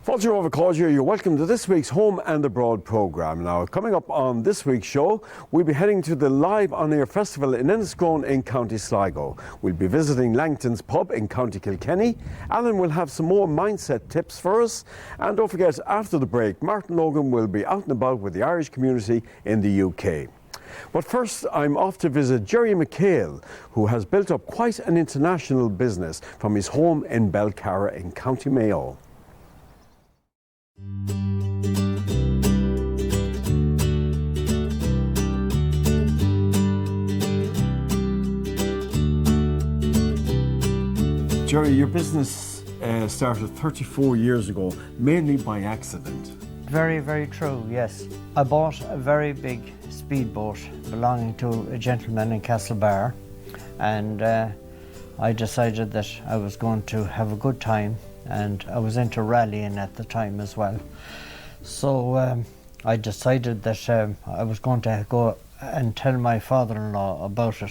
Fáilte Rómha Cáidear, you're welcome to this week's Home and Abroad programme. Now, coming up on this week's show, we'll be heading to the Live On Air Festival in Enniscrone in County Sligo. We'll be visiting Langton's Pub in County Kilkenny. Alan will have some more mindset tips for us. And don't forget, after the break, Martin Logan will be out and about with the Irish community in the UK. But first, I'm off to visit Jerry McHale, who has built up quite an international business from his home in Belcarra in County Mayo. Jerry, your business started 34 years ago, mainly by accident. Very, very true, yes. I bought a very big speedboat belonging to a gentleman in Castlebar, and I decided that I was going to have a good time, and I was into rallying at the time as well. So I decided that I was going to go and tell my father-in-law about it,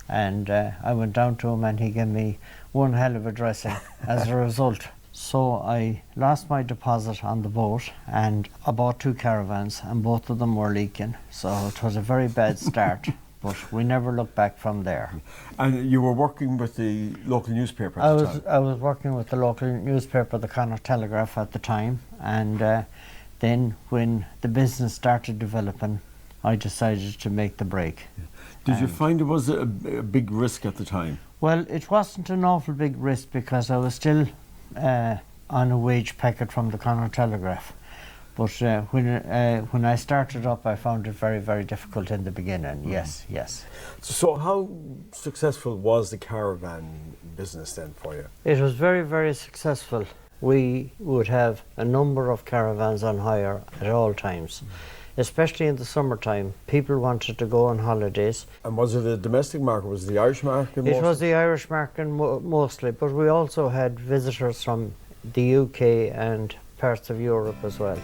and I went down to him and he gave me one hell of a dressing as a result. So I lost my deposit on the boat, and I bought 2 caravans and both of them were leaking, so it was a very bad start. But we never looked back from there. And you were working with the local newspaper at the time? I was working with the local newspaper, the Connacht Telegraph, at the time, and then when the business started developing, I decided to make the break. Did you find it was a big risk at the time? Well, it wasn't an awful big risk because I was still on a wage packet from the Connacht Telegraph. But when I started up, I found it very, very difficult in the beginning. Yes, yes. So how successful was the caravan business then for you? It was very, very successful. We would have a number of caravans on hire at all times, especially in the summertime. People wanted to go on holidays. And was it a domestic market? Was it the Irish market mostly? It was the Irish market mostly, but we also had visitors from the UK and parts of Europe as well.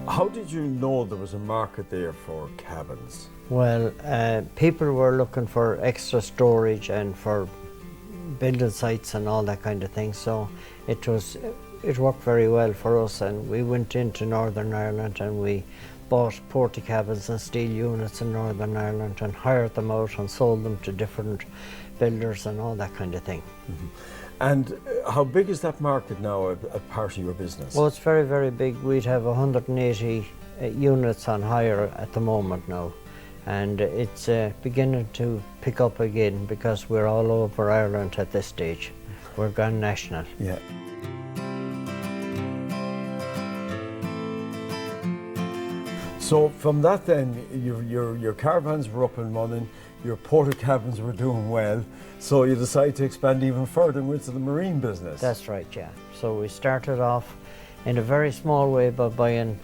How did you know there was a market there for cabins? Well, people were looking for extra storage and for building sites and all that kind of thing, so it worked very well for us, and we went into Northern Ireland and we bought porty cabins and steel units in Northern Ireland and hired them out and sold them to different builders and all that kind of thing. Mm-hmm. And how big is that market now, a part of your business? Well, it's very, very big. We'd have 180 units on hire at the moment now, and it's beginning to pick up again because we're all over Ireland at this stage. We're gone national. Yeah. So from that then, your caravans were up and running, your porter cabins were doing well, so you decided to expand even further into the marine business. That's right, yeah. So we started off in a very small way by buying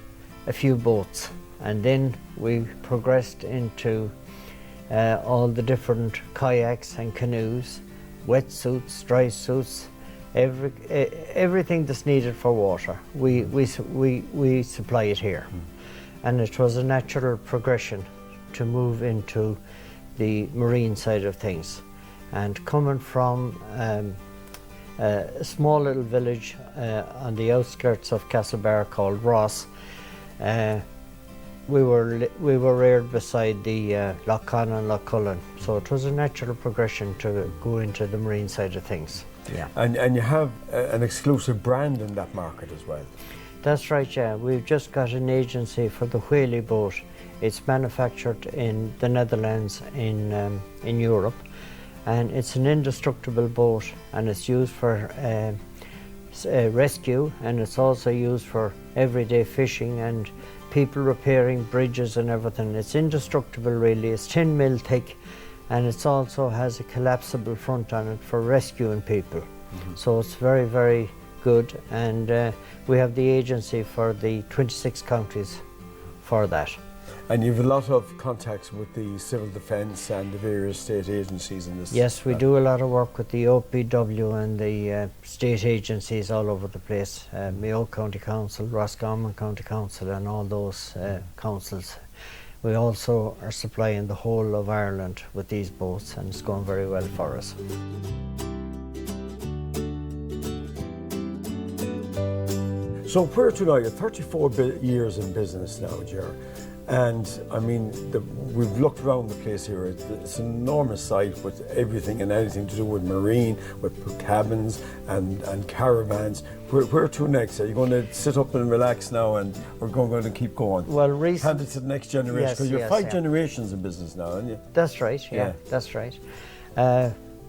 a few boats, and then we progressed into all the different kayaks and canoes, wetsuits, dry suits, everything that's needed for water. We supply it here. And it was a natural progression to move into the marine side of things. And coming from a small little village on the outskirts of Castlebar called Ross, we were reared beside the Lough Conn and Lough Cullen, so it was a natural progression to go into the marine side of things. Yeah. And you have an exclusive brand in that market as well. That's right, yeah. We've just got an agency for the Whaley boat. It's manufactured in the Netherlands in Europe, and it's an indestructible boat, and it's used for rescue, and it's also used for everyday fishing and people repairing bridges and everything. It's indestructible really. It's 10 mil thick, and it also has a collapsible front on it for rescuing people. Mm-hmm. So it's very, very good, and we have the agency for the 26 counties for that. And you have a lot of contacts with the civil defence and the various state agencies in this? Yes, we do a lot of work with the OPW and the state agencies all over the place. Mayo County Council, Roscommon County Council and all those councils. We also are supplying the whole of Ireland with these boats, and it's going very well for us. So where to now? You're 34 years in business now, Ger. And I mean, we've looked around the place here. It's an enormous site with everything and anything to do with marine, with cabins and caravans. Where to next? Are you going to sit up and relax now, and we're going to keep going? Well, hand it to the next generation, because you're five generations in business now, aren't you? That's right. Yeah. That's right.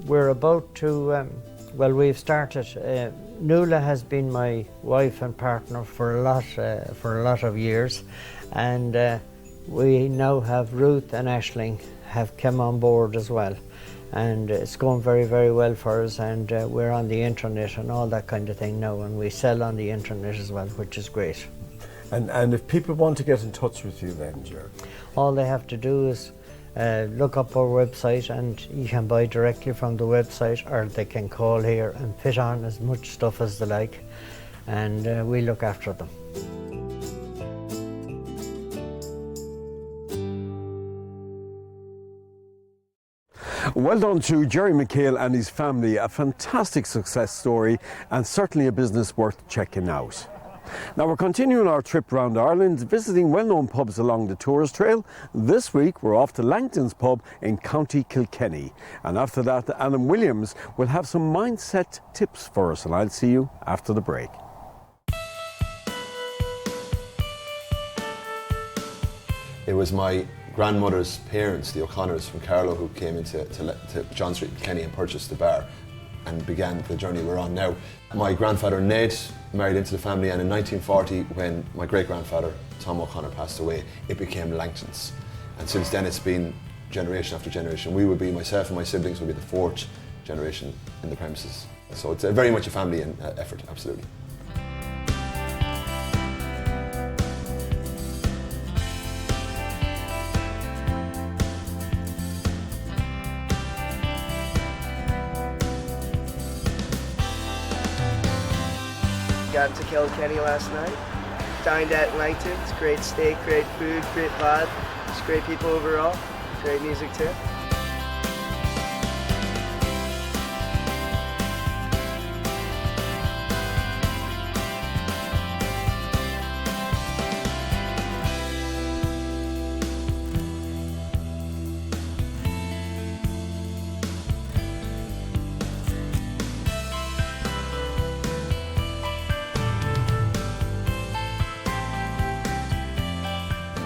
We're about to. Well, we've started. Nuala has been my wife and partner for a lot of years, and we now have Ruth and Aisling have come on board as well, and it's going very, very well for us. And we're on the internet and all that kind of thing now, and we sell on the internet as well, which is great. And if people want to get in touch with you, then, Ger, all they have to do is look up our website, and you can buy directly from the website, or they can call here and fit on as much stuff as they like, and we look after them. Well done to Gerry McHale and his family. A fantastic success story, and certainly a business worth checking out. Now we're continuing our trip around Ireland, visiting well-known pubs along the tourist trail. This week we're off to Langton's pub in County Kilkenny. And after that, Alan Williams will have some mindset tips for us, and I'll see you after the break. It was my grandmother's parents, the O'Connors from Carlow, who came into John Street in Kilkenny and purchased the bar and began the journey we're on now. My grandfather Ned married into the family, and in 1940, when my great-grandfather Tom O'Connor passed away, it became Langton's. And since then it's been generation after generation. Myself and my siblings will be the fourth generation in the premises. So it's very much a family effort, absolutely. Got to Kilkenny last night, dined at Langton's, great steak, great food, great vibe, just great people overall, great music too.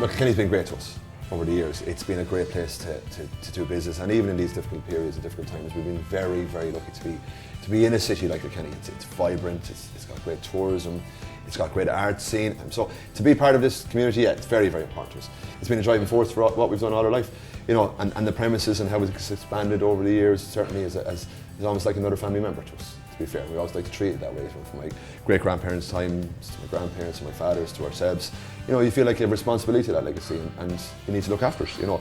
Look, Kilkenny's been great to us over the years. It's been a great place to do business, and even in these difficult periods and difficult times, we've been very, very lucky to be in a city like Kilkenny. It's vibrant, it's got great tourism, it's got great art scene, and so to be part of this community, it's very, very important to us. It's been a driving force for what we've done all our life, you know, and the premises and how it's expanded over the years certainly is almost like another family member to us. To be fair, we always like to treat it that way. From my great-grandparents' time to my grandparents and my fathers to ourselves, you know, you feel like you have responsibility to that legacy, and you need to look after it, you know.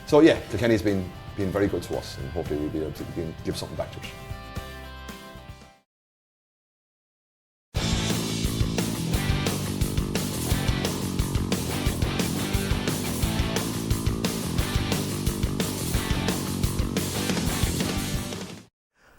So yeah, Kilkenny's been very good to us, and hopefully we'll be able to give something back to it.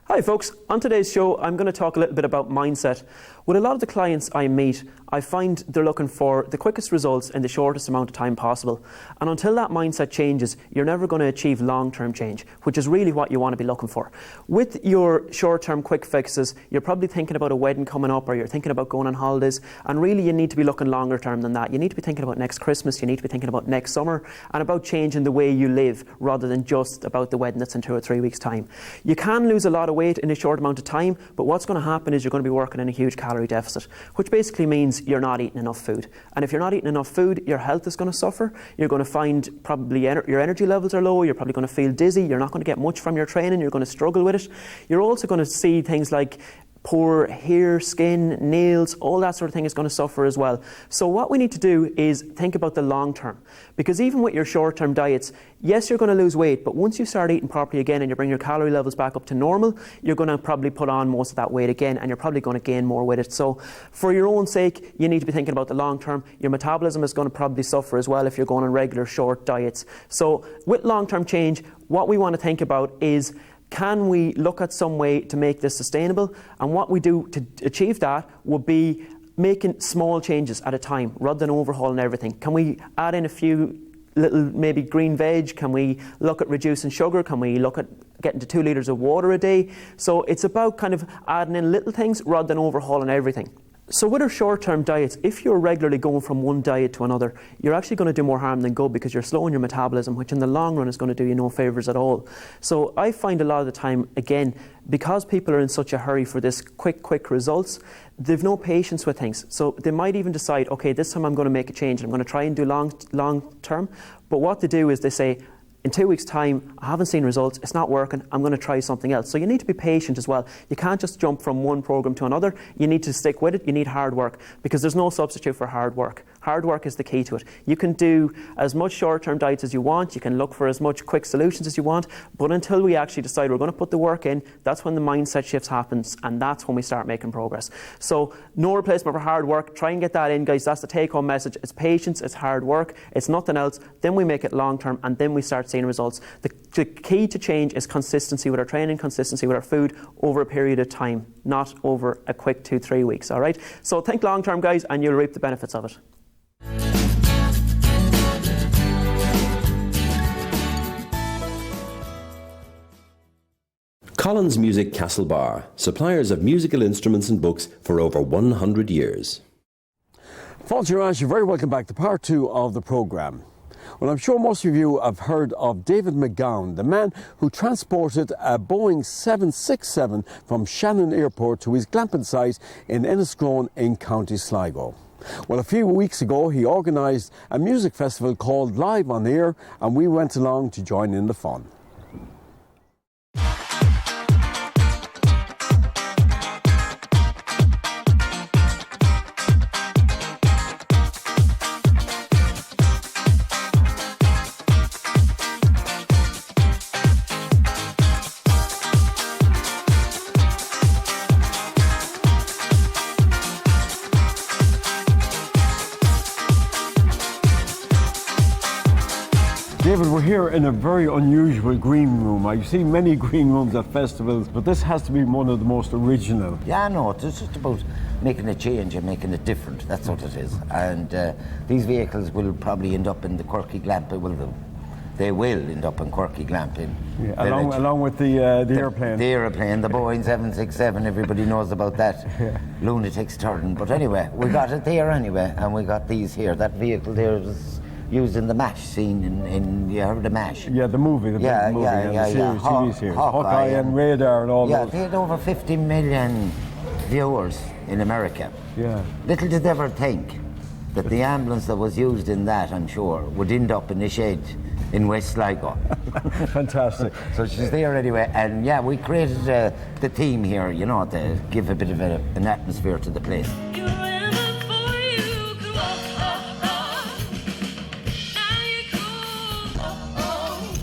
Hi folks, on today's show I'm going to talk a little bit about mindset. With a lot of the clients I meet, I find they're looking for the quickest results in the shortest amount of time possible. And until that mindset changes, you're never going to achieve long-term change, which is really what you want to be looking for. With your short-term quick fixes, you're probably thinking about a wedding coming up, or you're thinking about going on holidays, and really you need to be looking longer term than that. You need to be thinking about next Christmas, you need to be thinking about next summer, and about changing the way you live, rather than just about the wedding that's in 2 or 3 weeks' time. You can lose a lot of weight in a short amount of time, but what's going to happen is you're going to be working in a huge calorie deficit, which basically means you're not eating enough food. And if you're not eating enough food, your health is going to suffer. You're going to find probably your energy levels are low, you're probably going to feel dizzy, you're not going to get much from your training, you're going to struggle with it. You're also going to see things like poor hair, skin, nails, all that sort of thing is going to suffer as well. So what we need to do is think about the long term, because even with your short-term diets, yes, you're going to lose weight, but once you start eating properly again and you bring your calorie levels back up to normal, you're going to probably put on most of that weight again, and you're probably going to gain more with it. So for your own sake, you need to be thinking about the long term. Your metabolism is going to probably suffer as well if you're going on regular short diets. So with long-term change, what we want to think about is, can we look at some way to make this sustainable? And what we do to achieve that would be making small changes at a time rather than overhauling everything. Can we add in a few little maybe green veg? Can we look at reducing sugar? Can we look at getting to 2 litres of water a day? So it's about kind of adding in little things rather than overhauling everything. So with our short-term diets, if you're regularly going from one diet to another, you're actually going to do more harm than good, because you're slowing your metabolism, which in the long run is going to do you no favours at all. So I find a lot of the time, again, because people are in such a hurry for this quick results, they've no patience with things. So they might even decide, okay, this time I'm going to make a change. I'm going to try and do long term. But what they do is they say, in 2 weeks' time, I haven't seen results, it's not working, I'm going to try something else. So you need to be patient as well. You can't just jump from one program to another. You need to stick with it. You need hard work, because there's no substitute for hard work. Hard work is the key to it. You can do as much short-term diets as you want, you can look for as much quick solutions as you want, but until we actually decide we're going to put the work in, that's when the mindset shifts happens, and that's when we start making progress. So no replacement for hard work. Try and get that in, guys. That's the take-home message. It's patience, it's hard work, it's nothing else. Then we make it long-term, and then we start seeing results. The key to change is consistency with our training, consistency with our food over a period of time, not over a quick 2-3 weeks, all right? So think long-term, guys, and you'll reap the benefits of it. Collins Music Castlebar, suppliers of musical instruments and books for over 100 years. Fáilte Arás, you're very welcome back to part 2 of the programme. Well, I'm sure most of you have heard of David McGowan, the man who transported a Boeing 767 from Shannon Airport to his glamping site in Enniscrone in County Sligo. Well, a few weeks ago he organised a music festival called Live on Air, and we went along to join in the fun. David, we're here in a very unusual green room. I've seen many green rooms at festivals, but this has to be one of the most original. Yeah, no, it's just about making a change and making it different. That's what it is. And these vehicles will probably end up in the Quirky Glamping. They will end up in Quirky Glamping. Yeah, along with the airplane. The airplane, the Boeing 767, everybody knows about that. Yeah. Lunatics turn. But anyway, we got it there anyway, and we got these here. That vehicle there was used in the MASH scene in you heard the MASH? Yeah, the movie, the big movie, the TV series. Hawkeye and Radar and all those. Yeah, they had over 50 million viewers in America. Yeah. Little did they ever think that the ambulance that was used in that, I'm sure, would end up in the shed in West Sligo. Fantastic. So she's there anyway, and yeah, we created the theme here, you know, to give a bit of an atmosphere to the place.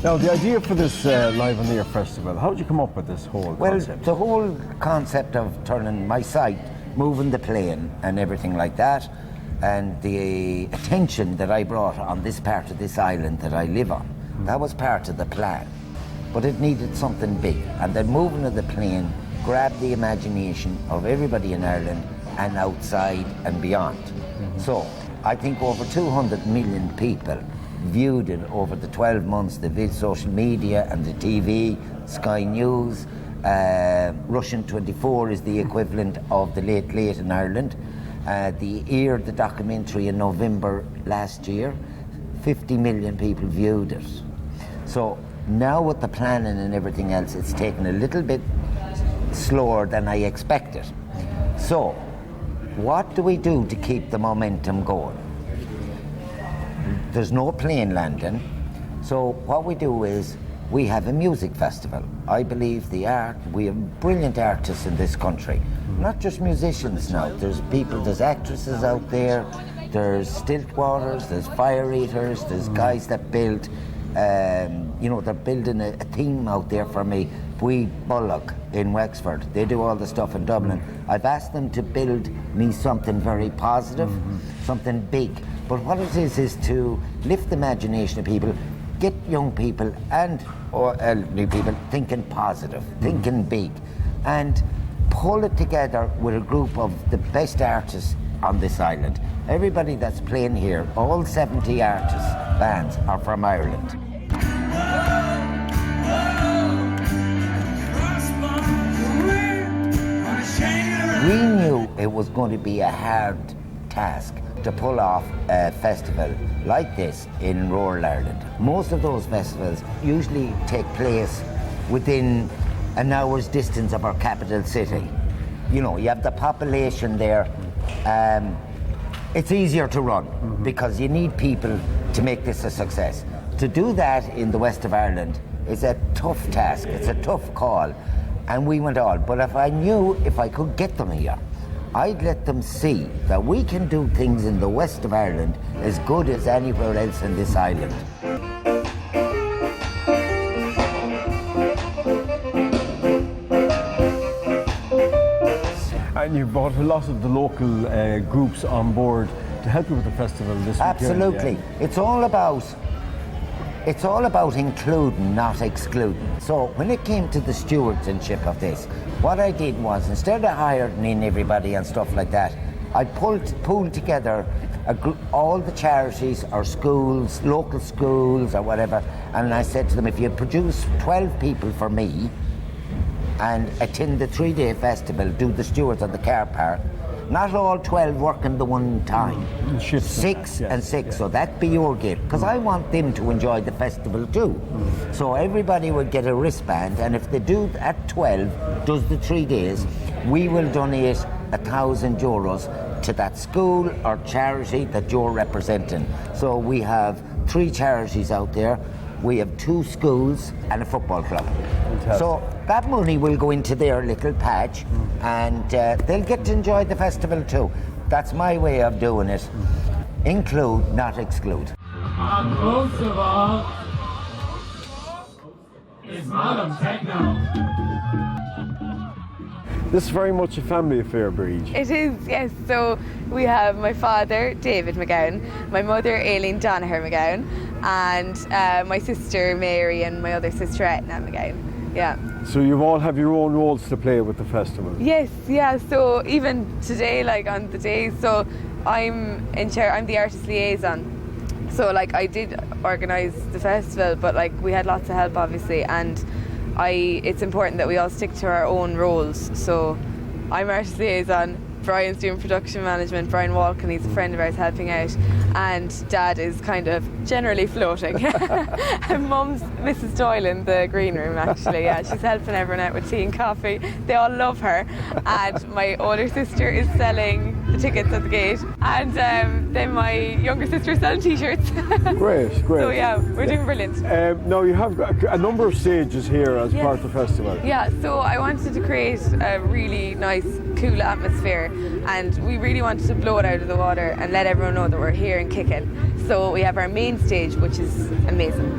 Now, the idea for this Live on the Air festival, how did you come up with this whole concept? Well, the whole concept of turning my site, moving the plane and everything like that, and the attention that I brought on this part of this island that I live on, that was part of the plan. But it needed something big, and the moving of the plane grabbed the imagination of everybody in Ireland and outside and beyond. So, I think over 200 million people viewed it over the 12 months, the social media and the TV, Sky News. Russian 24 is the equivalent of the Late Late in Ireland. The Ear, the documentary in November last year, 50 million people viewed it. So now with the planning and everything else, it's taken a little bit slower than I expected. So what do we do to keep the momentum going? There's no plane landing, so what we do is we have a music festival. I believe we have brilliant artists in this country, not just musicians now. There's people, there's actresses out there, there's stilt waters, there's fire eaters, there's guys that build, they're building a theme out there for me, Bui Bullock in Wexford. They do all the stuff in Dublin. I've asked them to build me something very positive, something big. But what it is to lift the imagination of people, get young people or elderly people thinking positive, thinking big, and pull it together with a group of the best artists on this island. Everybody that's playing here, all 70 artists, bands, are from Ireland. We knew it was going to be a hard task to pull off a festival like this in rural Ireland. Most of those festivals usually take place within an hour's distance of our capital city. You know, you have the population there. It's easier to run because you need people to make this a success. To do that in the west of Ireland is a tough task, it's a tough call. And we went all, but if I knew if I could get them here, I'd let them see that we can do things in the west of Ireland as good as anywhere else in this island. And you've brought a lot of the local groups on board to help you with the festival this weekend. Absolutely. Yeah. It's all about including, not excluding. So when it came to the stewardship of this, what I did was, instead of hiring in everybody and stuff like that, I pulled together all the charities or schools, local schools or whatever, and I said to them, if you produce 12 people for me and attend the 3-day festival, do the stewards of the car park, not all 12 working the one time. Shifts 6 and and 6, so that'd be your gift, because I want them to enjoy the festival too. So everybody would get a wristband, and if they do at 12, does the 3 days, we will donate €1,000 to that school or charity that you're representing. So we have 3 charities out there. We have 2 schools and a football club. Fantastic. So that money will go into their little patch, and they'll get to enjoy the festival too. That's my way of doing it. Include, not exclude. And most of all is Modern Techno. This is very much a family affair, Bríd. It is, yes. So we have my father, David McGowan, my mother, Aileen Danaher McGowan, and my sister, Mary, and my other sister, Etna McGowan. Yeah. So you all have your own roles to play with the festival. Yes, yeah. So even today, like on the day, so I'm in charge. I'm the artist liaison. So like I did organise the festival, but like we had lots of help, obviously, and it's important that we all stick to our own roles. So I'm artist liaison, Brian's doing production management, Brian Walken, he's a friend of ours helping out, and Dad is kind of generally floating. And Mum's Mrs. Doyle in the green room, actually, yeah, she's helping everyone out with tea and coffee. They all love her. And my older sister is selling the tickets at the gate, and then my younger sister is selling t-shirts. Great. So yeah, we're doing brilliant. Now you have a number of stages here as part of the festival. Yeah, so I wanted to create a really nice, cool atmosphere, and we really wanted to blow it out of the water and let everyone know that we're here and kicking. So we have our main stage, which is amazing.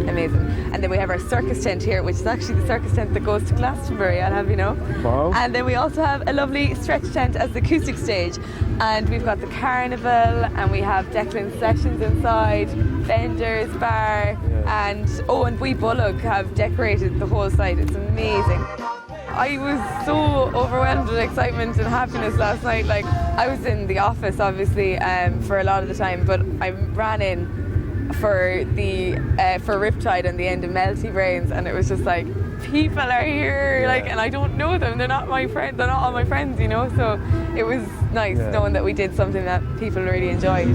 And then we have our circus tent here, which is actually the circus tent that goes to Glastonbury, I'll have you know. Wow. And then we also have a lovely stretch tent as the acoustic stage. And we've got the carnival, and we have Declan's sessions inside, vendors, bar, and we Bullock have decorated the whole site. It's amazing. I was so overwhelmed with excitement and happiness last night. Like, I was in the office, obviously, for a lot of the time, but I ran in for Riptide and the end of Melty Brains, and it was just like, people are here, like, and I don't know them. They're not my friends. They're not all my friends, you know. So it was nice knowing that we did something that people really enjoyed.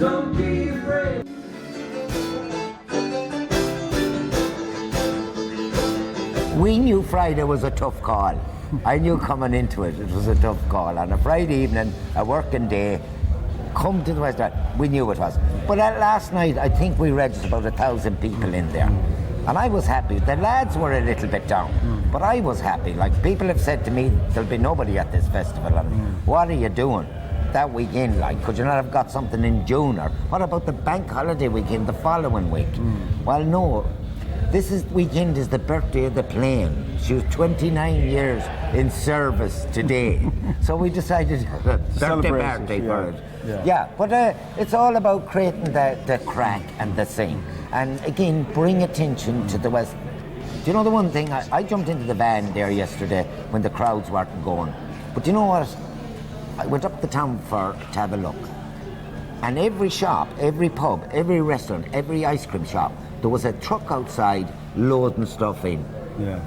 Don't be afraid. We knew Friday was a tough call. I knew coming into it, it was a tough call. On a Friday evening, a working day, come to the West End, we knew it was. But last night, I think we registered about 1,000 people in there. And I was happy. The lads were a little bit down, but I was happy. Like, people have said to me, there'll be nobody at this festival. And what are you doing that weekend? Like, could you not have got something in June? Or what about the bank holiday weekend the following week? Well, no. This weekend is the birthday of the plane. She was 29 years in service today. So we decided birthday for it. Yeah, but it's all about creating the crack and the scene. And again, bring attention to the West Do you know the one thing? I jumped into the van there yesterday when the crowds weren't going. But do you know what? I went up the town to have a look. And every shop, every pub, every restaurant, every ice cream shop, there was a truck outside loading stuff in. Yeah,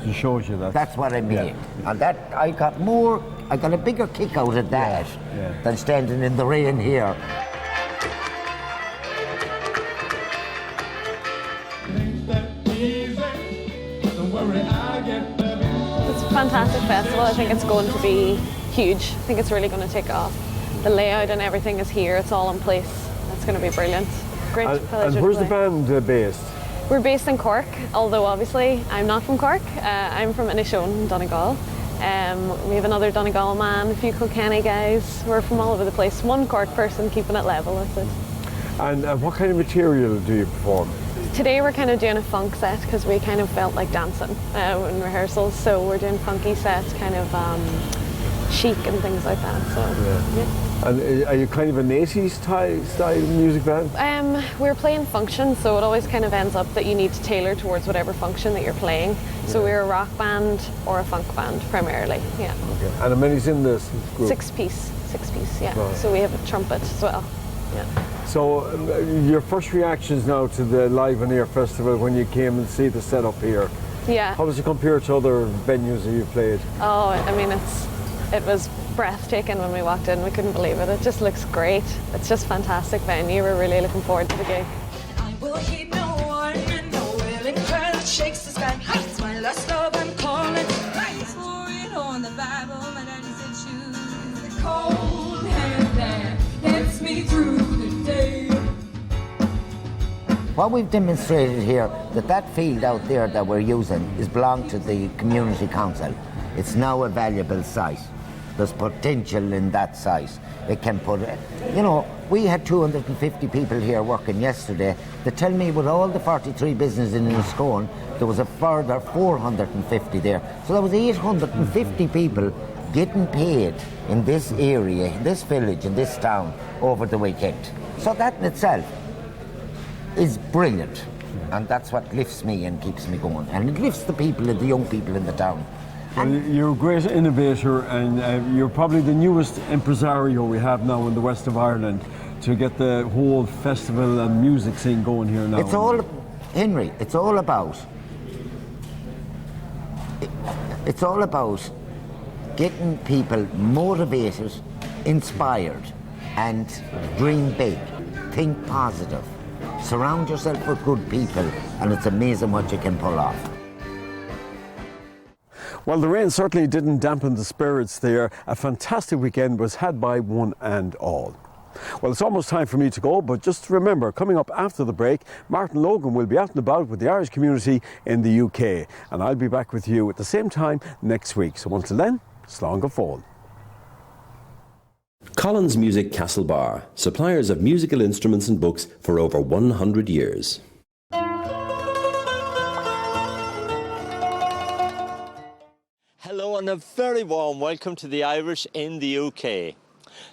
it shows you that. That's what I mean. Yeah. And that I got a bigger kick out of that than standing in the rain here. It's a fantastic festival. I think it's going to be huge. I think it's really going to take off. The layout and everything is here. It's all in place. It's going to be brilliant. Great village. And where's the band based? We're based in Cork, although obviously I'm not from Cork. I'm from Inishowen, Donegal. We have another Donegal man, a few Kilkenny guys. We're from all over the place. One Cork person keeping it level, that's it. And what kind of material do you perform? Today we're kind of doing a funk set because we kind of felt like dancing in rehearsals. So we're doing funky sets, kind of chic and things like that. So yeah. And are you kind of an 80s style music band? We're playing functions, so it always kind of ends up that you need to tailor towards whatever function that you're playing. So we're a rock band or a funk band primarily, yeah. Okay. And how many's in this group? Six piece, yeah. Right. So we have a trumpet as well, yeah. So your first reactions now to the Live on Air Festival when you came and see the setup here? Yeah. How does it compare to other venues that you've played? Oh, I mean, it was breathtaking when we walked in. We couldn't believe it. It just looks great. It's just a fantastic venue. We're really looking forward to the gig. I will keep no warning, no willing prayer that shakes the sky. It's my last love I'm calling. For it on the Bible, my daddy said choose the cold hand that gets me through the day. What we've demonstrated here, that field out there that we're using is belonged to the community council. It's now a valuable site. There's potential in that site. It can put, we had 250 people here working yesterday. They tell me with all the 43 businesses in Enniscone, there was a further 450 there. So there was 850 people getting paid in this area, in this village, in this town over the weekend. So that in itself is brilliant. And that's what lifts me and keeps me going. And it lifts the people, the young people in the town. Well, you're a great innovator, and you're probably the newest impresario we have now in the west of Ireland to get the whole festival and music scene going here now. Henry, it's all about getting people motivated, inspired, and dream big, think positive. Surround yourself with good people, and it's amazing what you can pull off. Well, the rain certainly didn't dampen the spirits there. A fantastic weekend was had by one and all. Well, it's almost time for me to go, but just remember, coming up after the break, Martin Logan will be out and about with the Irish community in the UK. And I'll be back with you at the same time next week. So until then, slán go fóill. Collins Music Castlebar, suppliers of musical instruments and books for over 100 years. Hello and a very warm welcome to the Irish in the UK.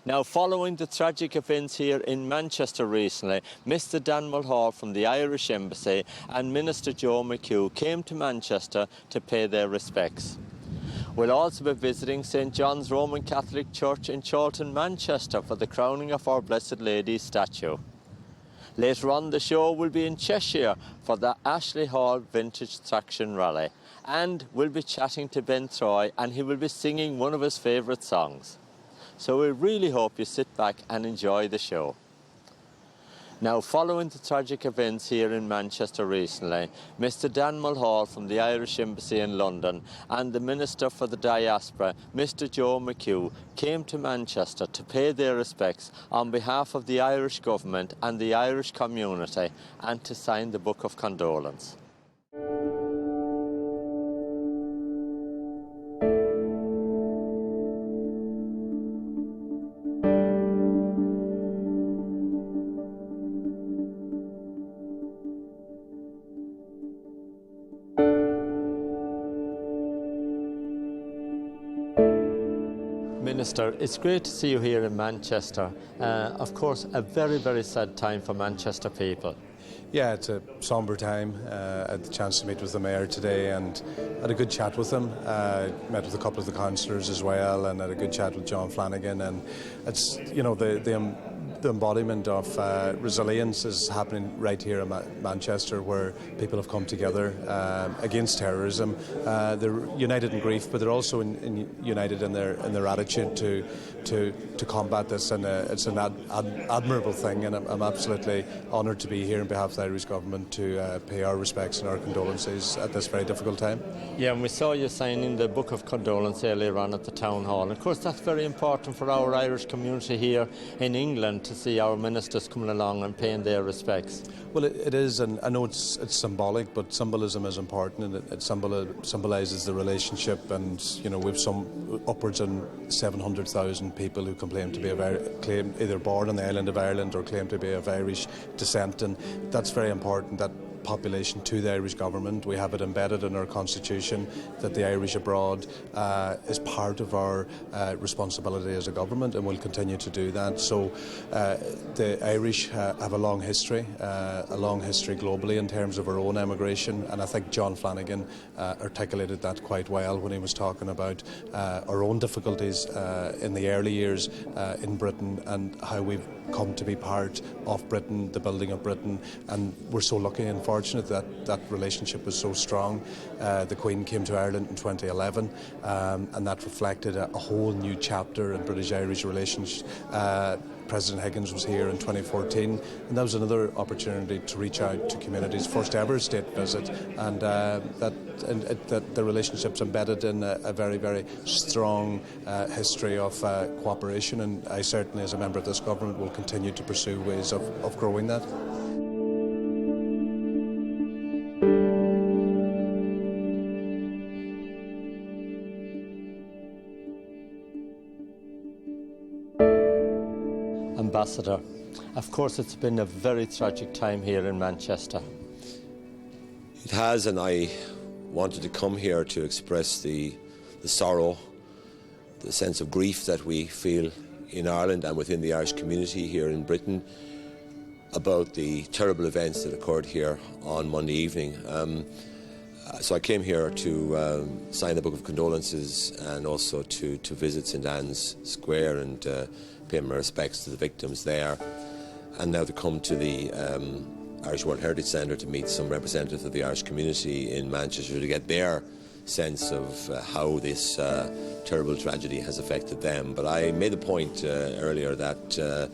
Now, following the tragic events here in Manchester recently, Mr. Dan Mulhall from the Irish Embassy and Minister Joe McHugh came to Manchester to pay their respects. We'll also be visiting St. John's Roman Catholic Church in Chorlton, Manchester for the crowning of Our Blessed Lady statue. Later on the show we'll be in Cheshire for the Ashley Hall Vintage Traction Rally, and we'll be chatting to Ben Troy and he will be singing one of his favourite songs. So we really hope you sit back and enjoy the show. Now, following the tragic events here in Manchester recently, Mr. Dan Mulhall from the Irish Embassy in London and the Minister for the Diaspora, Mr. Joe McHugh, came to Manchester to pay their respects on behalf of the Irish government and the Irish community and to sign the Book of Condolence. Minister, it's great to see you here in Manchester. Of course, a very, very sad time for Manchester people. Yeah, it's a sombre time. I had the chance to meet with the Mayor today and had a good chat with him. Met with a couple of the councillors as well and had a good chat with John Flanagan. And it's, you know, the embodiment of resilience is happening right here in Manchester, where people have come together against terrorism. They're united in grief, but they're also united in their attitude to combat this, and it's an admirable thing. And I'm absolutely honoured to be here on behalf of the Irish government to pay our respects and our condolences at this very difficult time. Yeah, and we saw you signing the Book of Condolence earlier on at the Town Hall. And of course, that's very important for our Irish community here in England to see our ministers coming along and paying their respects. Well, it is, and I know it's symbolic, but symbolism is important, and it symbolises the relationship. And you know, we've some upwards of 700,000 people who claim to be claim either born on the island of Ireland or claim to be of Irish descent, and that's very important. That population to the Irish government. We have it embedded in our constitution that the Irish abroad is part of our responsibility as a government, and will continue to do that. So the Irish have a long history globally in terms of our own emigration, and I think John Flanagan articulated that quite well when he was talking about our own difficulties in the early years in Britain and how we've come to be part of Britain, the building of Britain, and we're so lucky and fortunate that that relationship was so strong. The Queen came to Ireland in 2011 and that reflected a whole new chapter in British-Irish relations. President Higgins was here in 2014, and that was another opportunity to reach out to communities, first ever state visit, and that the relationship's embedded in a very, very strong history of cooperation, and I certainly, as a member of this government, will continue to pursue ways of growing that. Ambassador, of course it's been a very tragic time here in Manchester. It has, and I wanted to come here to express the sorrow, the sense of grief that we feel in Ireland and within the Irish community here in Britain about the terrible events that occurred here on Monday evening. So I came here to sign the Book of Condolences and also to visit St Anne's Square and pay my respects to the victims there, and now to come to the Irish World Heritage Centre to meet some representatives of the Irish community in Manchester to get their sense of how this terrible tragedy has affected them. But I made the point earlier that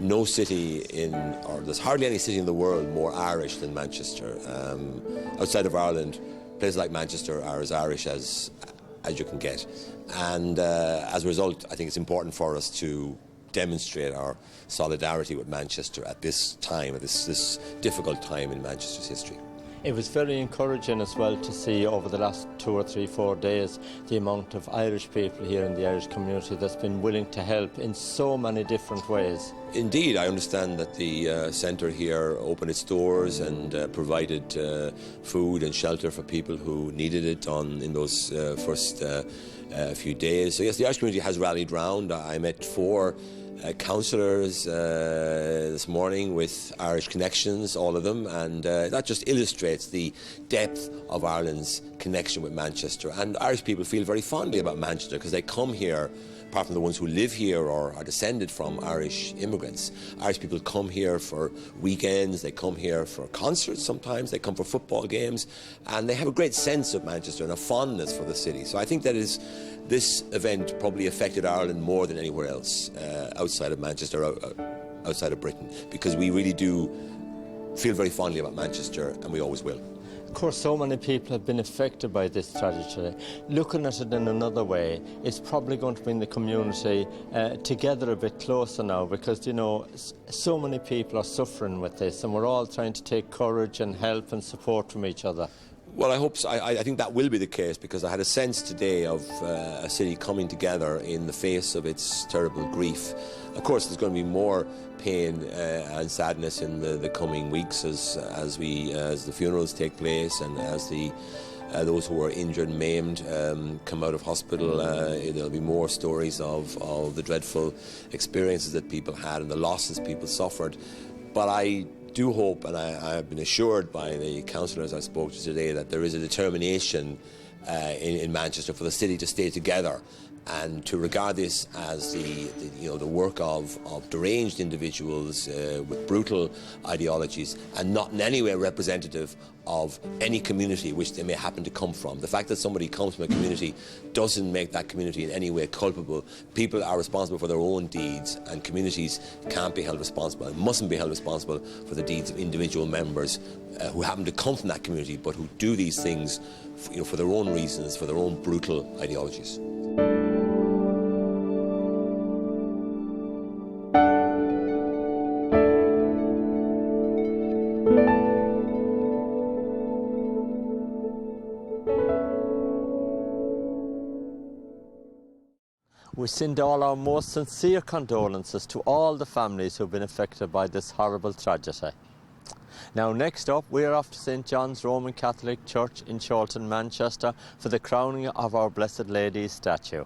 no city or there's hardly any city in the world more Irish than Manchester. Outside of Ireland, places like Manchester are as Irish as you can get. And as a result, I think it's important for us to demonstrate our solidarity with Manchester at this time, at this difficult time in Manchester's history. It was very encouraging as well to see over the last 2 or 3, 4 days the amount of Irish people here in the Irish community that's been willing to help in so many different ways. Indeed, I understand that the centre here opened its doors and provided food and shelter for people who needed it in those first few days. So yes, the Irish community has rallied round. I met 4 councillors this morning with Irish connections, all of them, and that just illustrates the depth of Ireland's connection with Manchester. And Irish people feel very fondly about Manchester because they come here, apart from the ones who live here or are descended from Irish immigrants. Irish people come here for weekends, they come here for concerts sometimes, they come for football games, and they have a great sense of Manchester and a fondness for the city. So I think that this event probably affected Ireland more than anywhere else outside of Manchester, outside of Britain, because we really do feel very fondly about Manchester, and we always will. Of course, so many people have been affected by this tragedy. Looking at it in another way, it's probably going to bring the community together a bit closer now, because, you know, so many people are suffering with this, and we're all trying to take courage and help and support from each other. Well, I hope so. I think that will be the case, because I had a sense today of a city coming together in the face of its terrible grief. Of course, there's going to be more pain and sadness in the coming weeks as the funerals take place and as those who are injured and maimed come out of hospital. There'll be more stories of the dreadful experiences that people had and the losses people suffered. But I do hope, and I have been assured by the councillors I spoke to today, that there is a determination in Manchester for the city to stay together and to regard this as the work of deranged individuals with brutal ideologies, and not in any way representative of any community which they may happen to come from. The fact that somebody comes from a community doesn't make that community in any way culpable. People are responsible for their own deeds, and communities can't be held responsible and mustn't be held responsible for the deeds of individual members who happen to come from that community but who do these things for their own reasons, for their own brutal ideologies. We send all our most sincere condolences to all the families who've been affected by this horrible tragedy. Now, next up, we're off to St John's Roman Catholic Church in Chorlton, Manchester, for the crowning of our Blessed Lady statue.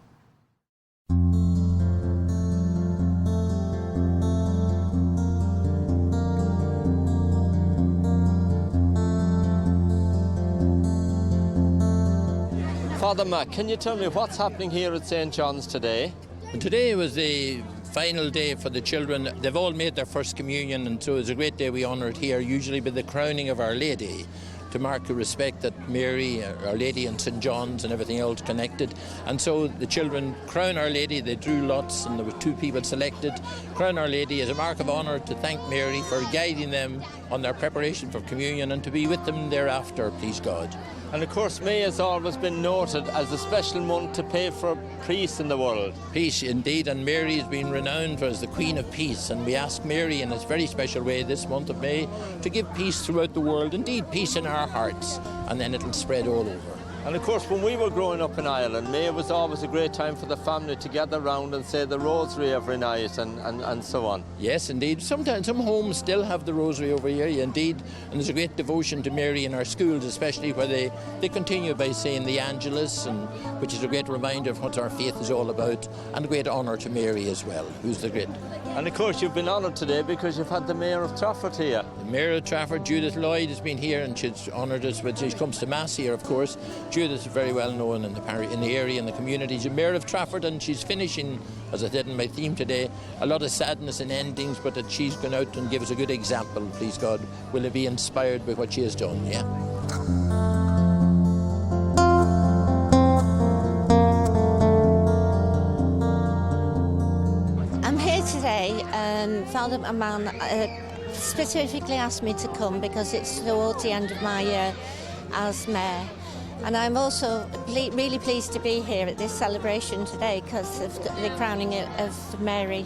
Father Mac, can you tell me what's happening here at St John's today? Today was the final day for the children. They've all made their first communion, and so it's a great day. We honour it here, usually with the crowning of Our Lady, to mark the respect that Mary, Our Lady and St John's and everything else connected. And so the children crown Our Lady. They drew lots and there were 2 people selected. Crown Our Lady as a mark of honour to thank Mary for guiding them on their preparation for communion and to be with them thereafter, please God. And of course, May has always been noted as a special month to pray for peace in the world. Peace, indeed, and Mary has been renowned as the Queen of Peace, and we ask Mary in a very special way this month of May to give peace throughout the world, indeed peace in our hearts, and then it'll spread all over. And of course, when we were growing up in Ireland, May was always a great time for the family to gather round and say the rosary every night and so on. Yes, indeed. Sometimes some homes still have the rosary over here, indeed, and there's a great devotion to Mary in our schools, especially where they continue by saying the Angelus, which is a great reminder of what our faith is all about, and a great honour to Mary as well, who's the great. And of course, you've been honoured today because you've had the Mayor of Trafford here. The Mayor of Trafford, Judith Lloyd, has been here, and she's honoured us when she comes to Mass here, of course. Judith is very well known in the area, in the community. She's Mayor of Trafford, and she's finishing, as I said in my theme today, a lot of sadness and endings, but that she's gone out and give us a good example, please God. Will it be inspired by what she has done, yeah. I'm here today, and Father McMahon specifically asked me to come because it's towards the end of my year as Mayor. And I'm also really pleased to be here at this celebration today because of the crowning of Mary.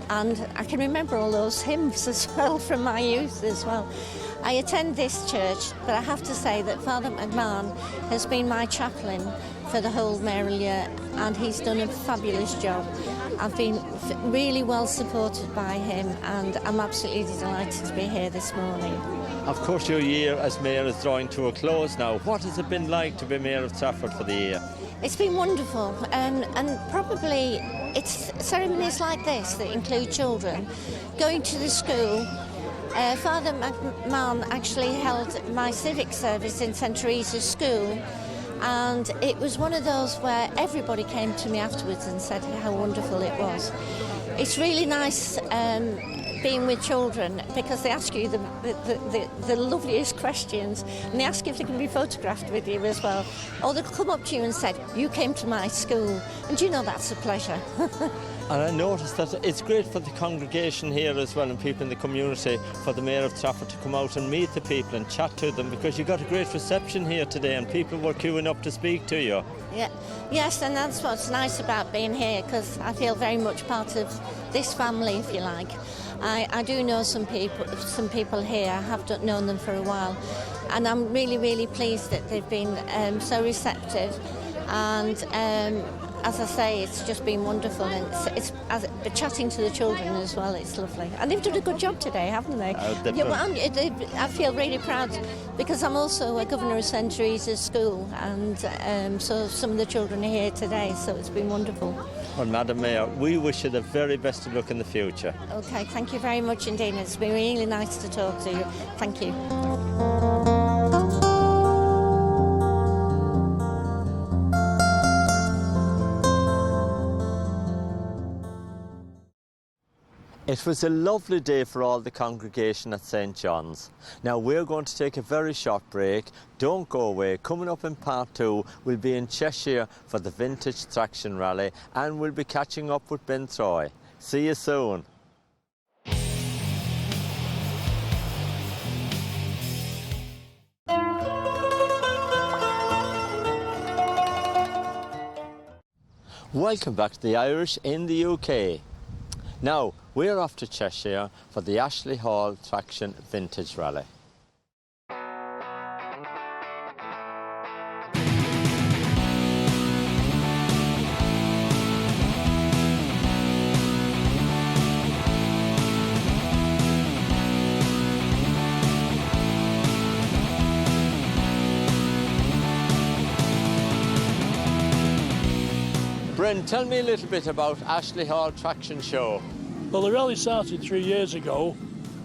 And I can remember all those hymns as well from my youth as well. I attend this church, but I have to say that Father McMahon has been my chaplain for the whole mayoral year, and he's done a fabulous job. I've been really well supported by him, and I'm absolutely delighted to be here this morning. Of course, your year as Mayor is drawing to a close now. What has it been like to be Mayor of Trafford for the year? It's been wonderful, and probably it's ceremonies like this that include children going to the school. Father McMahon actually held my civic service in St Teresa's School, and it was one of those where everybody came to me afterwards and said how wonderful it was. It's really nice being with children because they ask you the loveliest questions, and they ask if they can be photographed with you as well. Or they'll come up to you and say, you came to my school, and you know that's a pleasure. And I noticed that it's great for the congregation here as well and people in the community for the Mayor of Trafford to come out and meet the people and chat to them, because you got a great reception here today and people were queuing up to speak to you. Yeah. Yes, and that's what's nice about being here, because I feel very much part of this family, if you like. I do know some people here. I have known them for a while, and I'm really pleased that they've been so receptive, and as I say, it's just been wonderful, and chatting to the children as well. It's lovely, and they've done a good job today, haven't they? Yeah, well, I feel really proud because I'm also a governor of St Teresa's School, and so some of the children are here today. So it's been wonderful. Well, Madam Mayor, we wish you the very best of luck in the future. Okay, thank you very much indeed. It's been really nice to talk to you. Thank you. It was a lovely day for all the congregation at St John's. Now we're going to take a very short break. Don't go away. Coming up in part 2, we'll be in Cheshire for the Vintage Traction Rally, and we'll be catching up with Ben Troy. See you soon. Welcome back to the Irish in the UK. Now, we're off to Cheshire for the Ashley Hall Traction Vintage Rally. Bryn, tell me a little bit about Ashley Hall Traction Show. Well, the rally started 3 years ago,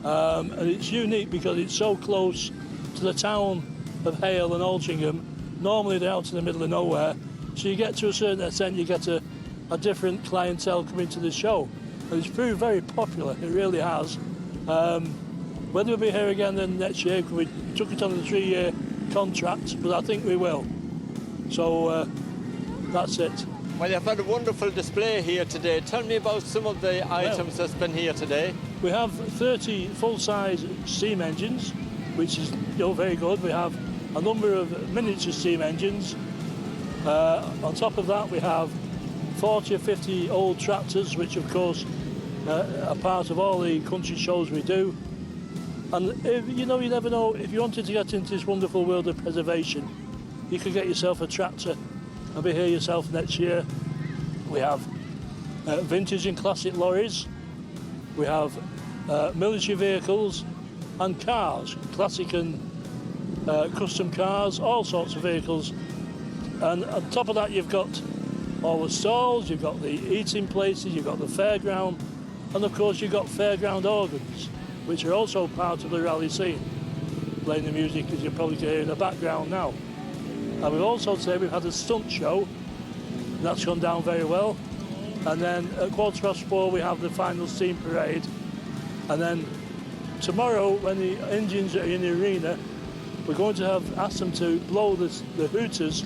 and it's unique because it's so close to the town of Hale and Altrincham. Normally they're out in the middle of nowhere, so you get to a certain extent, you get a different clientele coming to the show. And it's proved very popular, it really has. Whether we'll be here again then next year, we took it on a 3-year contract, but I think we will. So that's it. Well, you've had a wonderful display here today. Tell me about some of the items that's been here today. We have 30 full-size steam engines, which is very good. We have a number of miniature steam engines. On top of that, we have 40 or 50 old tractors, which of course are part of all the country shows we do. And you never know, if you wanted to get into this wonderful world of preservation, you could get yourself a tractor. I'll be here yourself next year. We have vintage and classic lorries. We have military vehicles and cars, classic and custom cars, all sorts of vehicles. And on top of that, you've got all the stalls, you've got the eating places, you've got the fairground, and of course you've got fairground organs, which are also part of the rally scene, playing the music as you probably can hear in the background now. And we've also today we've had a stunt show, that's gone down very well. And then at 4:15 we have the final steam parade. And then tomorrow, when the engines are in the arena, we're going to ask them to blow the hooters,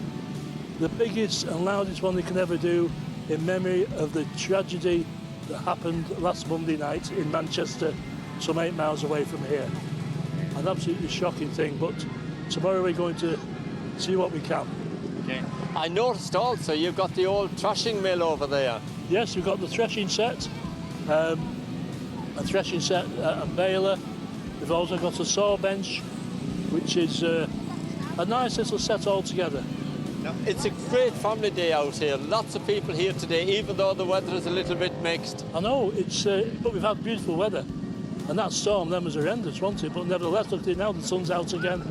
the biggest and loudest one they can ever do, in memory of the tragedy that happened last Monday night in Manchester, some 8 miles away from here. An absolutely shocking thing, but tomorrow we're going to see what we can. Okay. I noticed also you've got the old thrashing mill over there. Yes, we've got the threshing set, and baler. We've also got a saw bench, which is a nice little set altogether. Now, it's a great family day out here. Lots of people here today, even though the weather is a little bit mixed. I know, but we've had beautiful weather. And that storm then was horrendous, wasn't it? But nevertheless, look at it now, the sun's out again.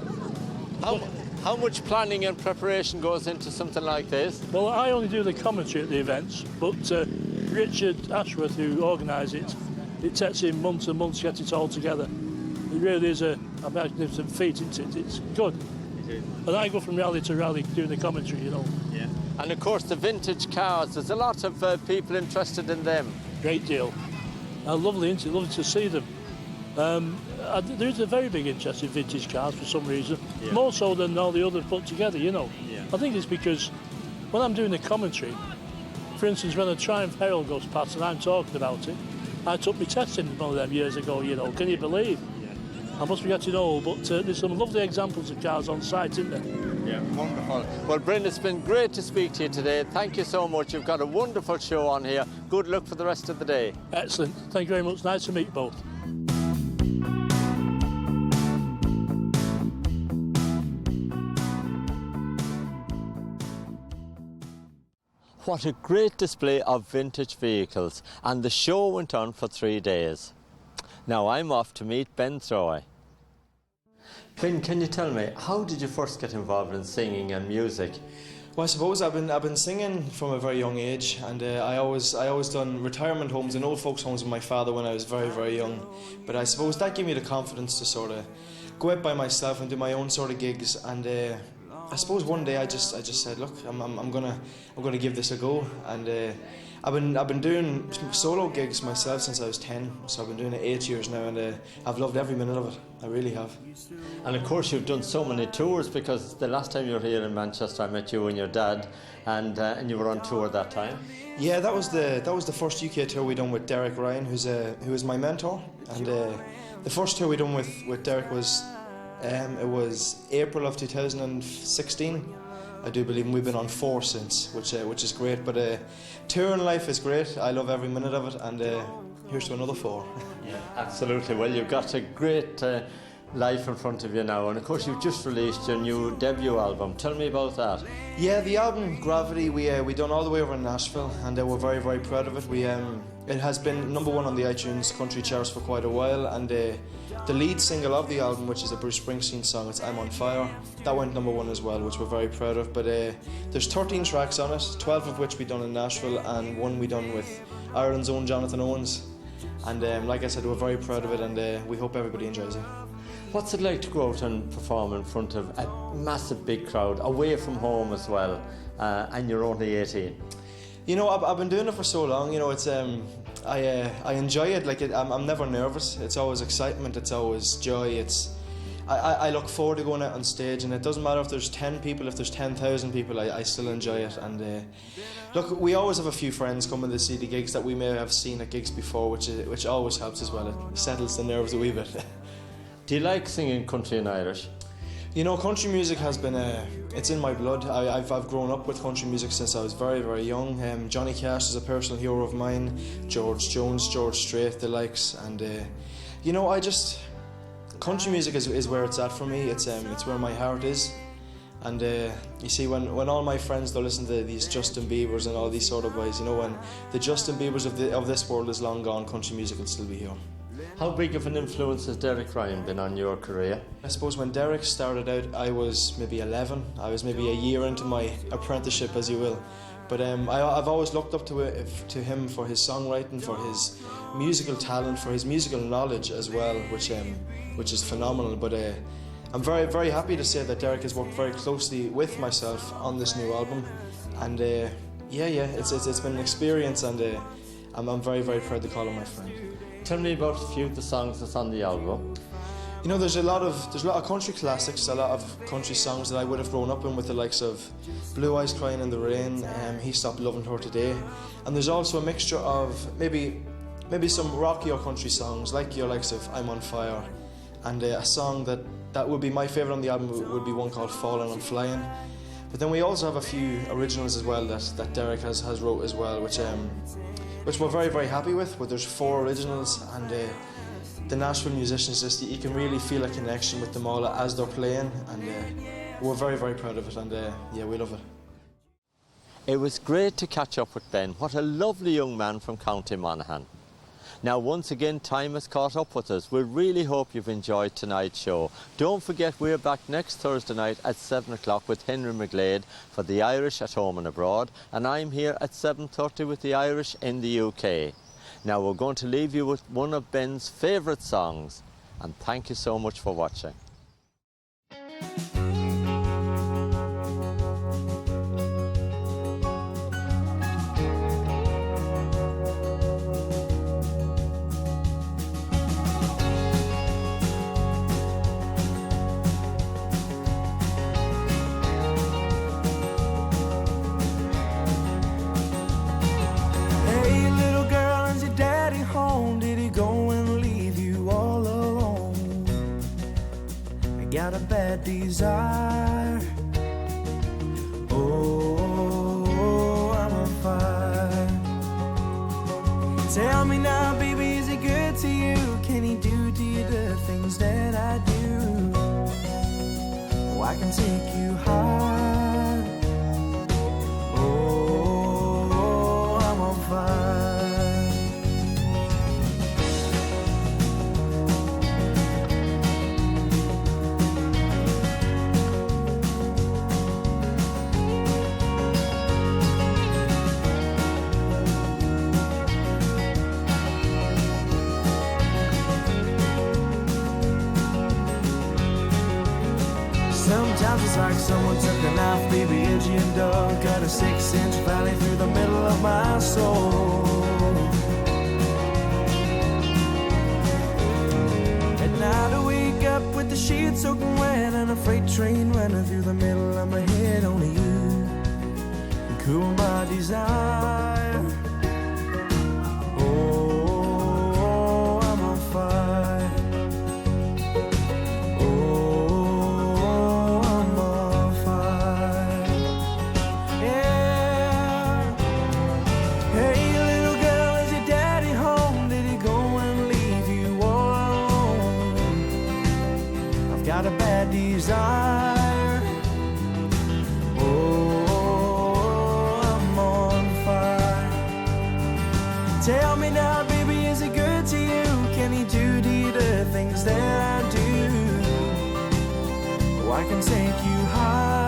How much planning and preparation goes into something like this? Well, I only do the commentary at the events, but Richard Ashworth, who organised it takes him months and months to get it all together. It really is a magnificent feat, isn't it? It's good. It is. And I go from rally to rally doing the commentary, Yeah. And of course the vintage cars, there's a lot of people interested in them. Great deal. Lovely, isn't it? Lovely to see them. There's a very big interest in vintage cars for some reason, more so than all the others put together, Yeah. I think it's because when I'm doing the commentary, for instance, when a Triumph Herald goes past and I'm talking about it, I took my test in one of them years ago, Can you believe? I must be getting old, but there's some lovely examples of cars on site, isn't there? Yeah, wonderful. Well, Bryn, it's been great to speak to you today. Thank you so much. You've got a wonderful show on here. Good luck for the rest of the day. Excellent. Thank you very much. Nice to meet you both. What a great display of vintage vehicles, and the show went on for 3 days. Now I'm off to meet Ben Troy. Ben, can you tell me, how did you first get involved in singing and music? Well, I suppose I've been singing from a very young age, and I always done retirement homes and old folks homes with my father when I was very, very young. But I suppose that gave me the confidence to sort of go out by myself and do my own sort of gigs. And I suppose one day I just said, look, I'm gonna give this a go. And I've been doing solo gigs myself since I was 10, so I've been doing it 8 years now, and I've loved every minute of it. I really have. And of course you've done so many tours, because the last time you were here in Manchester I met you and your dad, and you were on tour that time. Yeah, that was the first UK tour we done with Derek Ryan, who is my mentor. And the first tour we done with Derek was it was April of 2016. I do believe, and we've been on 4 since, which is great. But touring life is great. I love every minute of it, and here's to another 4. Yeah, absolutely. Well, you've got a great life in front of you now, and of course you've just released your new debut album. Tell me about that. Yeah, the album Gravity we done all the way over in Nashville, and we're very, very proud of it. It has been #1 on the iTunes country charts for quite a while, and the lead single of the album, which is a Bruce Springsteen song, it's I'm on Fire, that went #1 as well, which we're very proud of. But there's 13 tracks on it, 12 of which we done in Nashville, and 1 we done with Ireland's own Jonathan Owens. And like I said, we're very proud of it, and we hope everybody enjoys it. What's it like to go out and perform in front of a massive big crowd, away from home as well, and you're only 18? You know, I've been doing it for so long. You know, it's I enjoy it. Like I'm never nervous. It's always excitement. It's always joy. I look forward to going out on stage, and it doesn't matter if there's 10 people, if there's 10,000 people. I still enjoy it. And look, we always have a few friends coming to see the gigs that we may have seen at gigs before, which always helps as well. It settles the nerves a wee bit. Do you like singing country and Irish? You know, country music has been it's in my blood. I've grown up with country music since I was very, very young. Johnny Cash is a personal hero of mine. George Jones, George Strait, the likes, and you know, country music is where it's at for me. It's where my heart is. And you see, when all my friends, they'll listen to these Justin Biebers and all these sort of guys, you know, when the Justin Biebers of this world is long gone, country music will still be here. How big of an influence has Derek Ryan been on your career? I suppose when Derek started out, I was maybe 11. I was maybe a year into my apprenticeship, as you will. But I've always looked up to him for his songwriting, for his musical talent, for his musical knowledge as well, which is phenomenal. But I'm very, very happy to say that Derek has worked very closely with myself on this new album. And it's been an experience, and I'm very, very proud to call him my friend. Tell me about a few of the songs that's on the album. You know, there's a lot of country classics, a lot of country songs that I would have grown up in, with the likes of Blue Eyes Crying in the Rain, He Stopped Loving Her Today. And there's also a mixture of maybe some rocky or country songs, like your likes of I'm on Fire, and a song that would be my favourite on the album would be one called Falling and Flying. But then we also have a few originals as well that Derek has wrote as well, which we're very, very happy with. But there's 4 originals, and the Nashville musicians, you can really feel a connection with them all as they're playing, and we're very, very proud of it, and we love it. It was great to catch up with Ben. What a lovely young man from County Monaghan. Now, once again, time has caught up with us. We really hope you've enjoyed tonight's show. Don't forget, we're back next Thursday night at 7 o'clock with Henry McGlade for the Irish at home and abroad, and I'm here at 7:30 with the Irish in the UK. Now, we're going to leave you with one of Ben's favourite songs, and thank you so much for watching. Got a bad desire. Oh, I'm on fire. Tell me now, baby, is he good to you? Can he do to you the things that I do? Oh, I can take you high. Oh, Sometimes it's like someone took a knife, baby, edgy and dull, cut a 6-inch valley through the middle of my soul. At night I wake up with the sheets soaking wet and a freight train running through the middle of my head. Only you can cool my desire. Oh, I'm on fire. Got a bad desire. Oh, I'm on fire. Tell me now, baby, is it good to you? Can he do the things that I do? Oh, I can take you high.